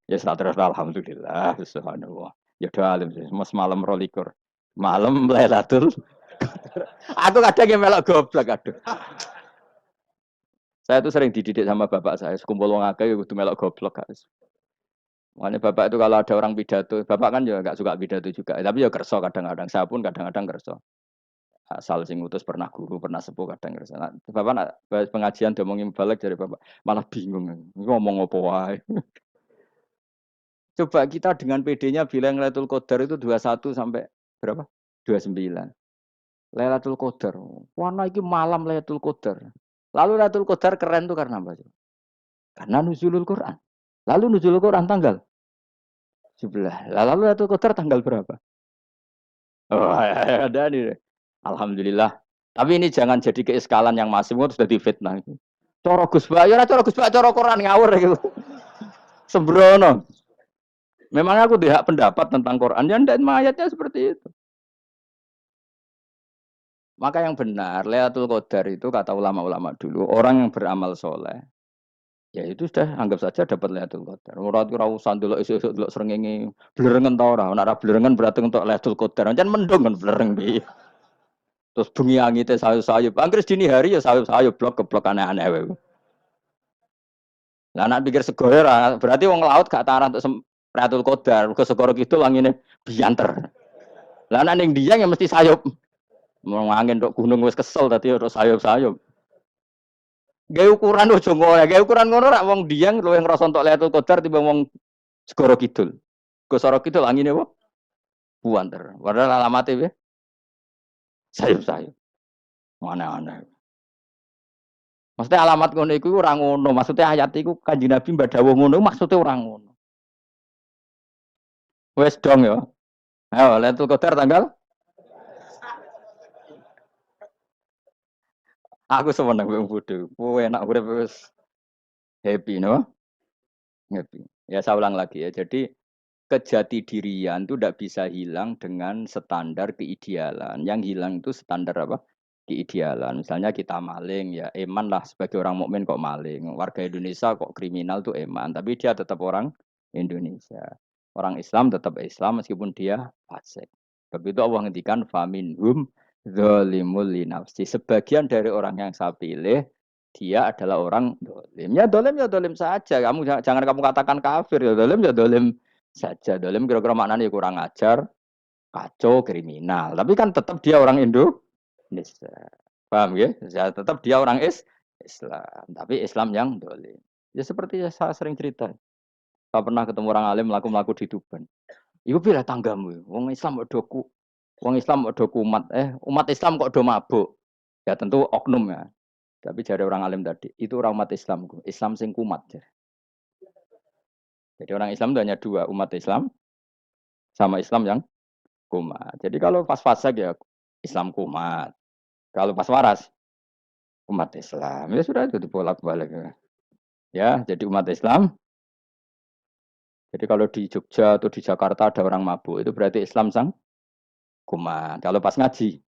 Ya terus alhamdulillah, subhanallah. Ya doa alim sih, mas malam rolikur. Malam Lailatul. Aku kadang yang melok goblok aduh. Saya tuh sering dididik sama bapak saya, sekumpul wong akeh kudu melok goblok guys. Makanya bapak itu kalau ada orang pidato, bapak kan juga nggak suka pidato juga, tapi ya kerso kadang-kadang. Saya pun kadang-kadang kerso. Asal sing utus pernah guru, pernah sepuh kadang kerso. Nah, bapak nak pengajian ngomongin balik dari bapak, malah bingung. Ngomong apa wae. Coba kita dengan PD-nya bilang Lailatul Qadar itu 21 sampai berapa? 29. Lailatul Qadar. Warna iki malam Lailatul Qadar. Lalu Lailatul Qadar keren tuh karena apa? Karena nuzulul Quran. Lalu nuzulul Quran tanggal 11. Lalu Lailatul Qadar tanggal berapa? Oh, ada nih. Alhamdulillah. Tapi ini jangan jadi keeskalan yang masif, itu sudah difitnah. Coro Gus Ba, ya coro Gus Ba, coro Quran ngawur gitu. Sembrono. Memang aku tidak pendapat tentang Quran, dan ayatnya seperti itu. Maka yang benar, Lailatul Qadar itu kata ulama-ulama dulu, orang yang beramal soleh, ya itu sudah anggap saja dapat Lailatul Qadar. Ora usah ndelok esuk-esuk ndelok srengenge, blerengen ta ora, nek ora blerengen berarti untuk Lailatul Qadar. Jan mendung kan blereng piye. Terus bengi angite sayup-sayup. Anggere dini hari ya sayup-sayup blok keblok aneh-aneh wae. Lah nek pikir sego ora, berarti wong laut gak tarah untuk Lailatul Qadar, ke segoro kidul angine bianter. Lah nek ning Dieng ya mesti sayup. Mau angin tok gunung wis kesel tadi terus sayup-sayup. Gawe ukuran ojo ngono, gawe ukuran ngono rak wong Dieng luwih ngrasa entuk Lailatul Qadar timbang wong Segoro Kidul. Segoro Kidul angine apa? Buanter. Padahal alamate piye? Sayup-sayup. Aneh-aneh. Maksudnya alamat ngono iku ora ngono, maksudnya ayat iku Kanjeng Nabi mbak dawuh ngono maksudnya ora ngono. Wes dong ya. Ayo Lailatul Qadar tanggal aku semeneng wong bodho. Kowe enak urip wis happy no? Happy. Ya saya ulang lagi ya. Jadi kejati dirian itu tidak bisa hilang dengan standar keidealan. Yang hilang itu standar apa? Keidealan. Misalnya kita maling, ya eman lah sebagai orang mukmin kok maling. Warga Indonesia kok kriminal tuh eman, tapi dia tetap orang Indonesia. Orang Islam tetap Islam meskipun dia fasik. Begitu Allah ngendikan faminhum zalimul linafsi. Sebagian dari orang yang saya pilih dia adalah orang dolim. Ya dolim saja. Kamu jangan kamu katakan kafir ya dolim saja. Dolim kira-kira maknanya kurang ajar, kacau, kriminal. Tapi kan tetap dia orang Indonesia. Paham ya? Ya tetap dia orang Islam. Tapi Islam yang dolim. Ya seperti saya sering cerita. Saya pernah ketemu orang alim melaku-melaku di Tuban. Iku pilih tanggamu. Wong Islam kok doku. Wong Islam kok doku umat. Umat Islam kok do mabuk. Ya tentu oknum ya. Tapi dari orang alim tadi, itu orang umat Islam. Islam sing kumat. Jadi orang Islam itu hanya dua, umat Islam sama Islam yang kumat. Jadi kalau pas fasik ya Islam kumat. Kalau pas waras umat Islam. Ya sudah itu dibolak-balik. Ya, jadi umat Islam. Jadi kalau di Jogja atau di Jakarta ada orang mabuk, itu berarti Islam sang kumat. Kalau pas ngaji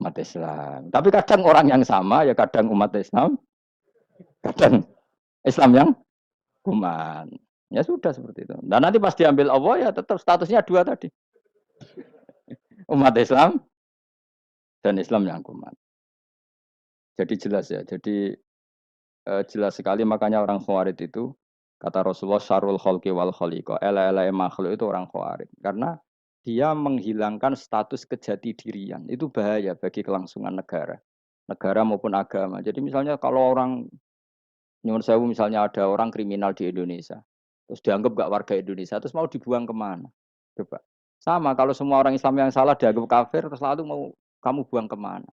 umat Islam. Tapi kadang orang yang sama ya kadang umat Islam, kadang Islam yang kumat. Ya sudah seperti itu. Dan nanti pas diambil Allah ya tetap statusnya dua tadi. Umat Islam dan Islam yang kumat. Jadi jelas ya. Jadi jelas sekali makanya orang Khawarij itu kata Rasulullah syarul khalqi wal khaliqa. Ela-ela makhluk itu orang Khawarij. Karena dia menghilangkan status kejati dirian. Itu bahaya bagi kelangsungan negara. Negara maupun agama. Jadi misalnya kalau orang nyuwun sewu misalnya ada orang kriminal di Indonesia. Terus dianggap gak warga Indonesia. Terus mau dibuang kemana? Coba. Sama kalau semua orang Islam yang salah dianggap kafir. Terus lalu mau kamu buang kemana?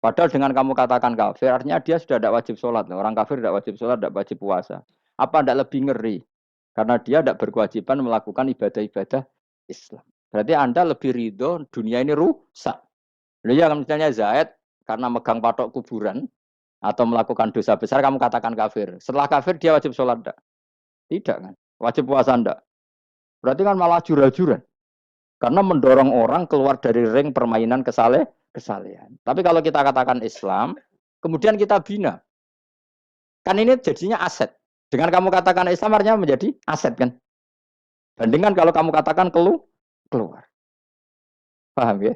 Padahal dengan kamu katakan kafir, artinya dia sudah tidak wajib sholat. Orang kafir tidak wajib sholat, tidak wajib puasa. Apa tidak lebih ngeri? Karena dia tidak berkewajiban melakukan ibadah-ibadah Islam. Berarti Anda lebih ridho dunia ini rusak. Lalu ya misalnya Zaid, karena megang patok kuburan, atau melakukan dosa besar, kamu katakan kafir. Setelah kafir, dia wajib sholat tidak? Tidak kan? Wajib puasa tidak? Berarti kan malah jurah-jurah. Karena mendorong orang keluar dari ring permainan kesalehan. Tapi kalau kita katakan Islam, kemudian kita bina. Kan ini jadinya aset. Dengan kamu katakan Islam artinya menjadi aset kan. Bandingkan kalau kamu katakan keluar. Paham ya?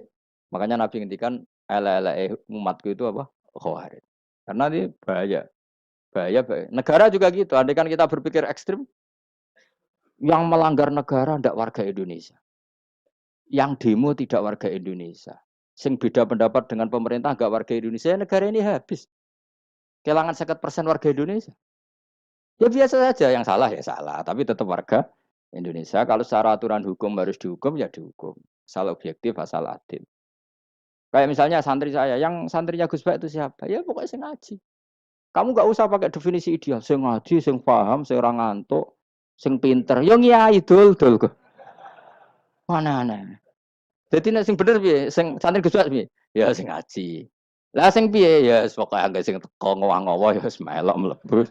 Makanya Nabi ngendikan ala umatku itu apa? Khawarij. Karena ini bahaya. Bahaya. Negara juga gitu. Andai kan kita berpikir ekstrim, yang melanggar negara tidak warga Indonesia. Yang demo tidak warga Indonesia. Sing beda pendapat dengan pemerintah nggak warga Indonesia, negara ini habis. Kehilangan 50% warga Indonesia. Ya biasa saja, yang salah ya salah, tapi tetap warga Indonesia. Kalau secara aturan hukum harus dihukum, ya dihukum. Asal objektif, asal adil. Kayak misalnya santri saya, yang santrinya Gus Bak itu siapa? Ya pokoknya sing ngaji. Kamu nggak usah pakai definisi ideal. Sing ngaji, sing paham, sing ora ngantuk, sing pinter. Yo ngiyai dul kok. Mana aneh. Jadi nek sing bener piye? Sing santri Gus Bak piye? Ya sing ngaji. Lah sing piye? Ya pokoke angge sing teko ngowah-ngowo ya wis melok mlebu.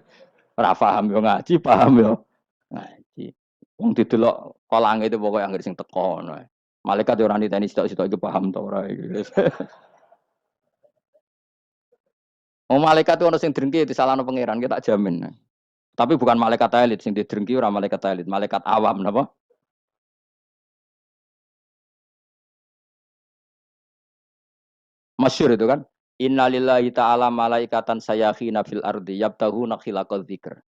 Ora paham yo ngaji, paham yo ngaji. Wong didelok kolange itu pokoke angger sing teko ngono. Malaikat yo ora niteni sitok-sitok iki paham ta ora iki. Oh malaikat itu ono sing drengki disalahno pangeran, kita jamin. Tapi bukan malaikat elit sing didrengki ora malaikat elit, malaikat awam napa? Masyhur itu kan. Innalillahi ta'ala malaikatan sayakhina fil ardi yabtahuna khilaqal dzikr.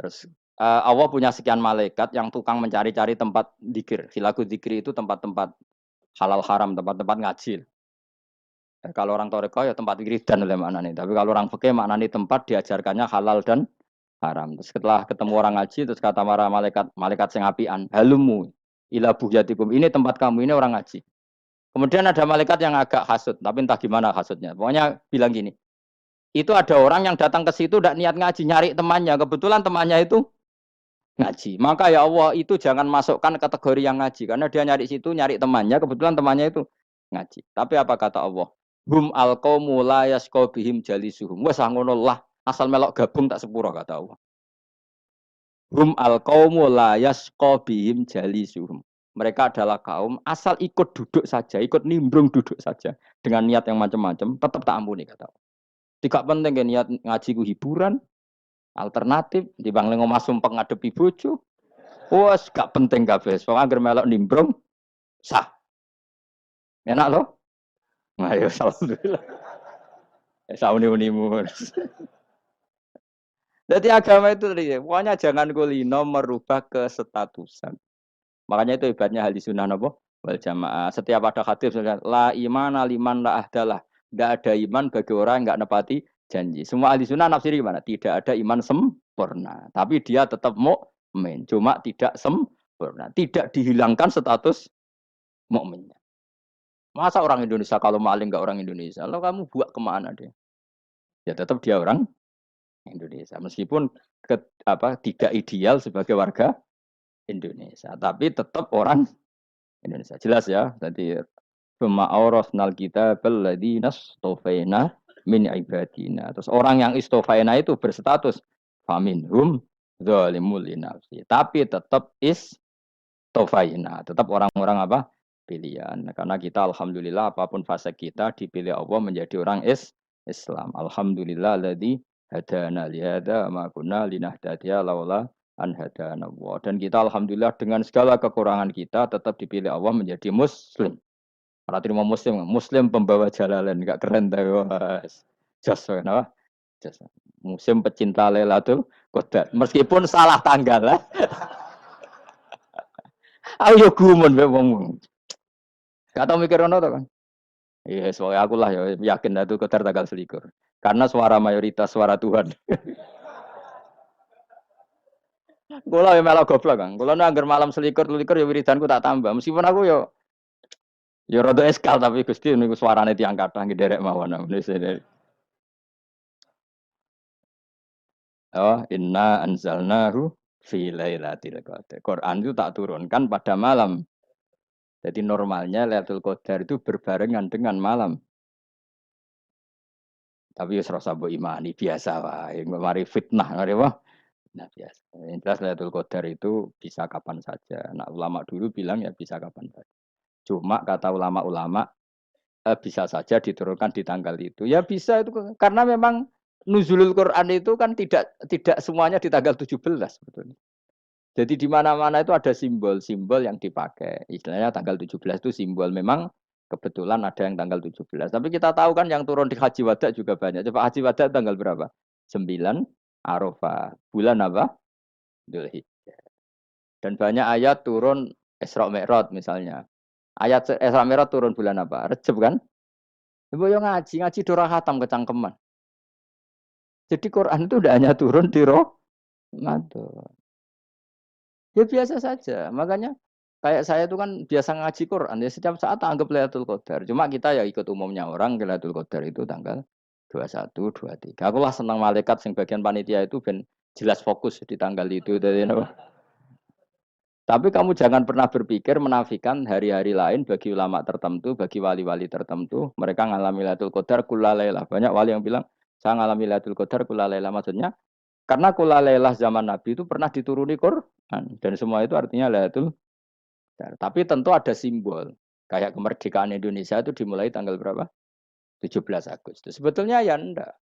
Terus Allah punya sekian malaikat yang tukang mencari-cari tempat dzikir. Khilaqul dzikri itu tempat-tempat halal haram, tempat-tempat ngaji. Kalau orang toreko ya tempat wiridan oleh maknanya. Tapi kalau orang fikih maknanya tempat diajarkannya halal dan haram. Terus setelah ketemu orang ngaji, terus kata para malaikat sing apian, halumu ila buhyatikum. Ini tempat kamu, ini orang ngaji. Kemudian ada malaikat yang agak hasut, tapi entah gimana hasutnya. Pokoknya bilang gini, itu ada orang yang datang ke situ tidak niat ngaji, nyari temannya. Kebetulan temannya itu ngaji. Maka ya Allah itu jangan masukkan kategori yang ngaji, karena dia nyari situ, nyari temannya. Kebetulan temannya itu ngaji. Tapi apa kata Allah? Hum alqaumu la yasqa bihim jalisuhum. Wes ngono lah, asal melok gabung tak sepuro kata Allah. Hum alqaumu la yasqa bihim jalisuhum. Mereka adalah kaum asal ikut duduk saja, ikut nimbrung duduk saja dengan niat yang macam-macam, tetap tak ampuni kata Allah. Tidak penting kan niat ngaji ku hiburan, alternatif, di bang lengo masum pengadepi bojo. Wes gak penting kabeh. Pokoke anggere melok nimbrung sah. Enak loh. Nah, ya alhamdulillah. Sauni-unimu. Jadi agama itu tadi, pokoknya jangan kulino merubah kestatusan. Makanya itu hebatnya ahli sunnah napa? Wal jamaah. Setiap ada hadis la iman liman la ahdalah. Enggak ada iman bagi orang yang enggak nepati janji. Semua ahli sunnah nafsiri gimana? Tidak ada iman sempurna. Tapi dia tetap mukmin. Cuma tidak sempurna. Tidak dihilangkan status mukminnya. Masa orang Indonesia kalau maling enggak orang Indonesia? Lalu kamu buat kemana dia? Ya tetap dia orang Indonesia. Meskipun tidak ideal sebagai warga Indonesia, tapi tetap orang Indonesia. Jelas ya. Tadi Summa aurasnal kitabal ladzina istofaina min ibadina. Terus orang yang istofaina itu berstatus faminhum zalimul linafsi. Tapi tetap istofaina, tetap orang-orang apa? Pilihan. Karena kita alhamdulillah apapun fase kita dipilih Allah menjadi orang Islam. Alhamdulillah alladzi hadana li hadza ma kunna linahtadiya laula an hadana Allah. Dan kita alhamdulillah dengan segala kekurangan kita tetap dipilih Allah menjadi muslim. Para terima muslim, muslim pembawa jalalan, enggak keren tapi was. Jos kenapa? Jos. Muslim pecinta Lailatul Qadar. Meskipun salah tanggal lah. Ayo gumun mbek wong. Gak tau mikir ono to kan. Iya, soalnya aku lah ya yakin Lailatul Qadar tanggal 21. Karena suara mayoritas suara Tuhan. Kula ya melok goblok kan. Kula anggar malam 21 ya wiridanku tak tambah. Meskipun aku ya rada eskal tapi Gusti niku suarane tiyang kathah nderek mawon. Oh, inna anzalnahu fi lailatul qadar. Quran itu tak turunkan pada malam. Jadi normalnya Lailatul Qadar itu berbarengan dengan malam. Tapi ya serasa mbok imani biasa wae. Mari fitnah mari wah. Nah biasa. Yang jelas Lailatul Qadar itu bisa kapan saja. Nah ulama dulu bilang ya bisa kapan saja. Cuma kata ulama-ulama bisa saja diturunkan di tanggal itu. Ya bisa itu karena memang nuzulul Quran itu kan tidak semuanya di tanggal 17 sebetulnya. Jadi di mana-mana itu ada simbol-simbol yang dipakai. Istilahnya tanggal 17 itu simbol. Memang kebetulan ada yang tanggal 17. Tapi kita tahu kan yang turun di Haji Wada juga banyak. Coba Haji Wada tanggal berapa? 9 Arafah. Bulan apa? Dzulhijjah. Dan banyak ayat turun Isra Mi'raj misalnya. Ayat Isra Mi'raj turun bulan apa? Rejab kan? Ibu yang ngaji, ngaji dora khatam kecangkeman. Jadi Quran itu tidak hanya turun di Ramadan. Ya biasa saja. Makanya kayak saya itu kan biasa ngaji Quran ya setiap saat anggap Lailatul Qadar. Cuma kita ya ikut umumnya orang Lailatul Qadar itu tanggal 21, 23. Aku lah senang malaikat sing bagian panitia itu ben jelas fokus di tanggal itu dari tapi kamu jangan pernah berpikir menafikan hari-hari lain bagi ulama tertentu, bagi wali-wali tertentu. Mereka ngalami Lailatul Qadar kullailah. Banyak wali yang bilang saya ngalami Lailatul Qadar kullailah. Maksudnya karena kullailah zaman Nabi itu pernah dituruni Quran dan semua itu artinya Lailatul. Tapi tentu ada simbol. Kayak kemerdekaan Indonesia itu dimulai tanggal berapa? 17 Agustus. Sebetulnya ya enggak.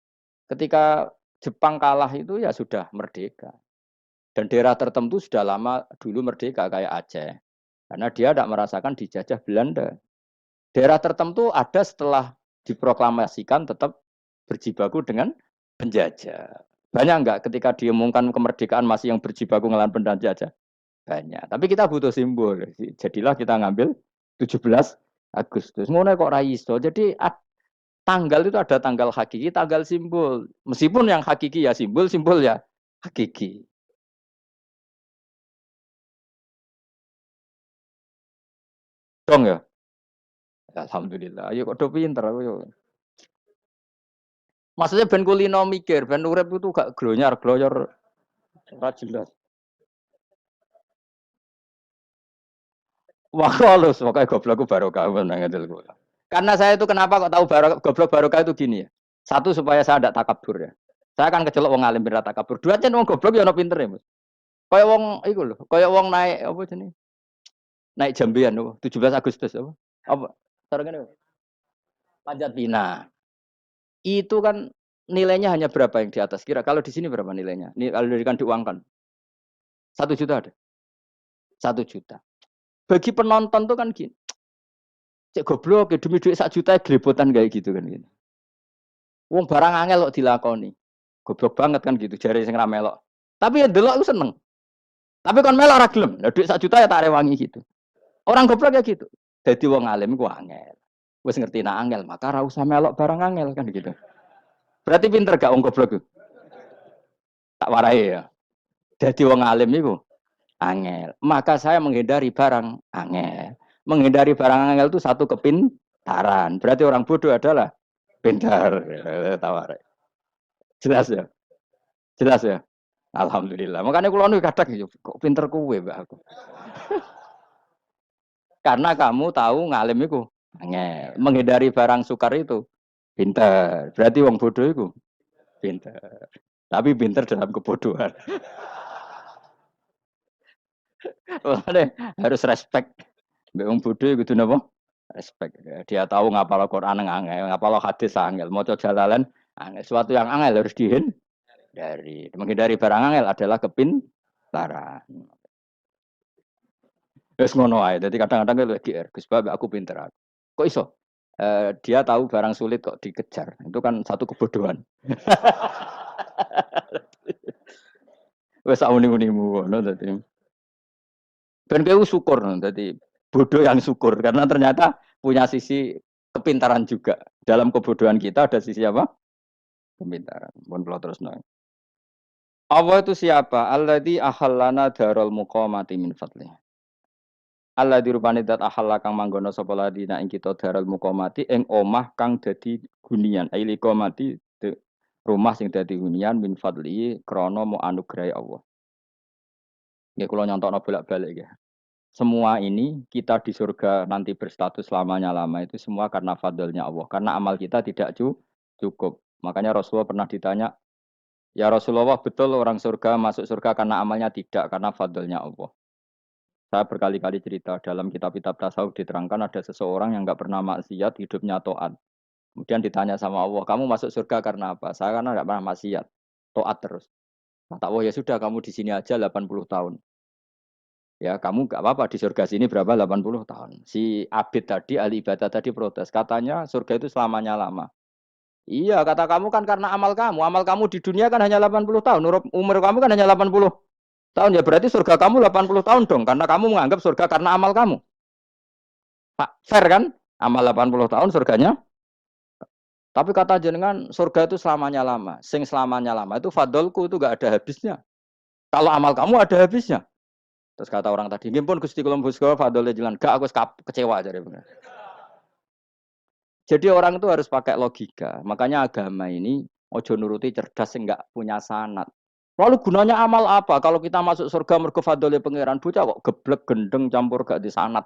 Ketika Jepang kalah itu ya sudah merdeka. Dan daerah tertentu sudah lama dulu merdeka kayak Aceh. Karena dia tidak merasakan dijajah Belanda. Daerah tertentu ada setelah diproklamasikan tetap berjibaku dengan penjajah. Banyak enggak ketika diumumkan kemerdekaan masih yang berjibaku ngelawan penjajah? Banyak. Tapi kita butuh simbol. Jadilah kita ngambil 17 Agustus. Ngono kok ra iso. Jadi tanggal itu ada tanggal hakiki, tanggal simbol. Meskipun yang hakiki ya simbol, simbol ya hakiki. Dong ya. Alhamdulillah. Ayo kok do pinter aku yo. Maksudnya ben kulino mikir, ben urip itu gak glonyar, gloyor ora jelas. Wah, halus pokoknya goblokku barokah menang ngedel kula. Karena saya itu kenapa kok tahu goblok barokah itu gini ya. Satu supaya saya tidak takabur ya. Saya akan kecelok wong alim berat takabur. Dua kan wong goblok ya ono pinter ya, Mas. Kayak wong iku lho, kayak wong naik apa jenenge? Naik jambian apa? 17 Agustus apa? Apa? Sarengane apa? Panjat Pinang. Itu kan nilainya hanya berapa yang di atas? Kira kalau di sini berapa nilainya? Ini kalau diberikan diuangkan. 1 juta ada. 1 juta. Bagi penonton tuh kan gini. Cek goblok ya demi duit 1 juta gelebotan kayak gitu kan gitu. Wong barang angel kok dilakoni. Goblok banget kan gitu jare sing ra melok. Tapi ya delok aku seneng. Tapi kon melok ora gelem. Lah duit 1 juta ya tak rewangi gitu. Orang goblok ya gitu. Jadi wong alim ku angel. Wis ngerti nak angel, maka ora usah melok barang angel kan gitu. Berarti pinter gak wong goblok ku? Tak warai ya. Jadi wong alim iku angel. Maka saya menghindari barang angel. Menghindari barang angel itu satu kepintaran. Berarti orang bodoh adalah pintar. Tawar. Jelas ya? Jelas ya? Alhamdulillah. Makanya kalau nu kadang kok pinter kuwe mbak aku. Karena kamu tahu ngalim itu angel. Menghindari barang sukar itu pintar. Berarti wong bodoh itu pintar. Tapi pintar dalam kebodohan. Makanya harus respect. Mbak wong bodoh itu napa? Respect. Dia tahu ngapal Quran angel, ngapal hadis angel, maca jalalan angel. Sesuatu yang angel harus dihindari. Menghindari barang angel adalah kepintaran. Wes ngono ae. Dadi kadang-kadang lek GR, Gus Bab aku pinter aku. Kok iso? Dia tahu barang sulit kok dikejar. Itu kan satu kebodohan. Wes sak muni-munimu ngono dadi. Ben kowe syukur dadi bodoh yang syukur karena ternyata punya sisi kepintaran juga. Dalam kebodohan kita ada sisi apa? Kepintaran. Mun kula terusno. Allah itu siapa? Alladzi ahallana darul muqamati min fadli. Allah dirupani dat ahalla kang manggono sapa ladina ing kita darul muqamati ing omah kang dadi hunian. Aili qamati rumah sing dadi hunian min fadli krana mu anugrahi Allah. Nggih kula nyontokno bolak-balik ya. Semua ini kita di surga nanti berstatus lamanya lama itu semua karena fadlnya Allah. Karena amal kita tidak cukup. Makanya Rasulullah pernah ditanya, ya Rasulullah betul orang surga masuk surga karena amalnya tidak karena fadlnya Allah. Saya berkali-kali cerita dalam kitab-kitab tasawuf diterangkan ada seseorang yang nggak pernah maksiat hidupnya taat. Kemudian ditanya sama Allah, kamu masuk surga karena apa? Saya karena tidak pernah maksiat, taat terus. Kata Allah, ya sudah kamu di sini aja 80 tahun. Ya kamu gak apa-apa di surga sini berapa 80 tahun. Si Abid tadi, ahli ibadah tadi protes. Katanya surga itu selamanya lama. Iya, kata kamu kan karena amal kamu. Amal kamu di dunia kan hanya 80 tahun. Umur kamu kan hanya 80 tahun. Ya berarti surga kamu 80 tahun dong. Karena kamu menganggap surga karena amal kamu. Pak, fair kan? Amal 80 tahun surganya. Tapi kata jenengan surga itu selamanya lama. Sing selamanya lama itu fadolku itu gak ada habisnya. Kalau amal kamu ada habisnya. Terus kata orang tadi, pun Gusti Kula Buska fadolnya jalan. Gak, aku kecewa jadi. Jadi orang itu harus pakai logika. Makanya agama ini ojo nuruti cerdas yang nggak punya sanad. Lalu gunanya amal apa? Kalau kita masuk surga mergo fadole pangeran bocah kok geblek gendeng campur gak di sanad.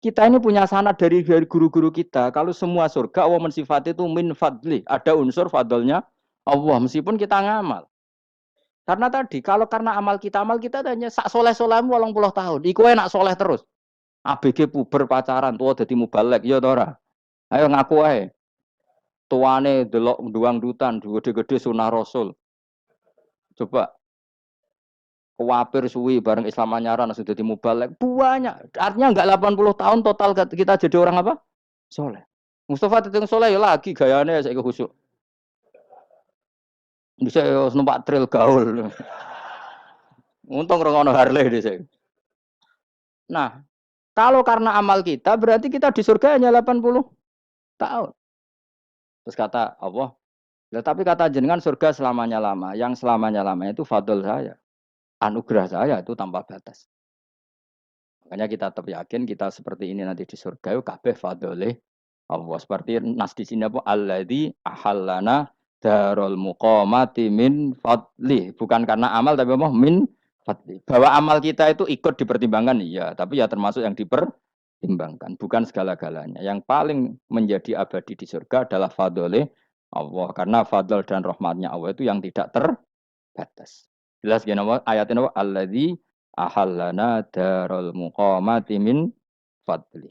Kita ini punya sanad dari guru-guru kita. Kalau semua surga Allah mensifati itu min fadli. Ada unsur fadlnya Allah meskipun kita ngamal. Karena tadi kalau karena amal kita hanya sak soleh-solehmu 80 tahun. Iku enak soleh terus. ABG puber pacaran tua dadi mubalek ya ora. Ayo ngaku ae. Tuane delok duang dutan gede-gede sunah Rasul. Coba kuwapir suwi bareng Islam anyaran sudah dimubalek banyak. Artinya enggak 80 tahun total kita jadi orang apa? Soleh. Mustafa Titung Soleh ya lagi gayane saya khusyuk. Bisa ya numpak trail gaul. Untung rengono Harley deh saya. Nah, kalau karena amal kita berarti kita di surga hanya 80 tahun. Terus kata Allah, tapi kata jenengan surga selamanya lama. Yang selamanya lama itu fadl saya. Anugerah saya itu tanpa batas. Makanya kita tetap yakin kita seperti ini nanti di surga itu kabeh fadlih Allah. Seperti nas di sini apa alladzi ahallana darul muqamati min fadli. Bukan karena amal tapi apa min fadli. Bahwa amal kita itu ikut dipertimbangkan iya, tapi ya termasuk yang dipertimbangkan, bukan segala-galanya. Yang paling menjadi abadi di surga adalah fadlih Allah karena fadl dan rahmatnya Allah itu yang tidak terbatas. Jelas gini ayatnya apa alladzi ahallana darul muqamati min fadli.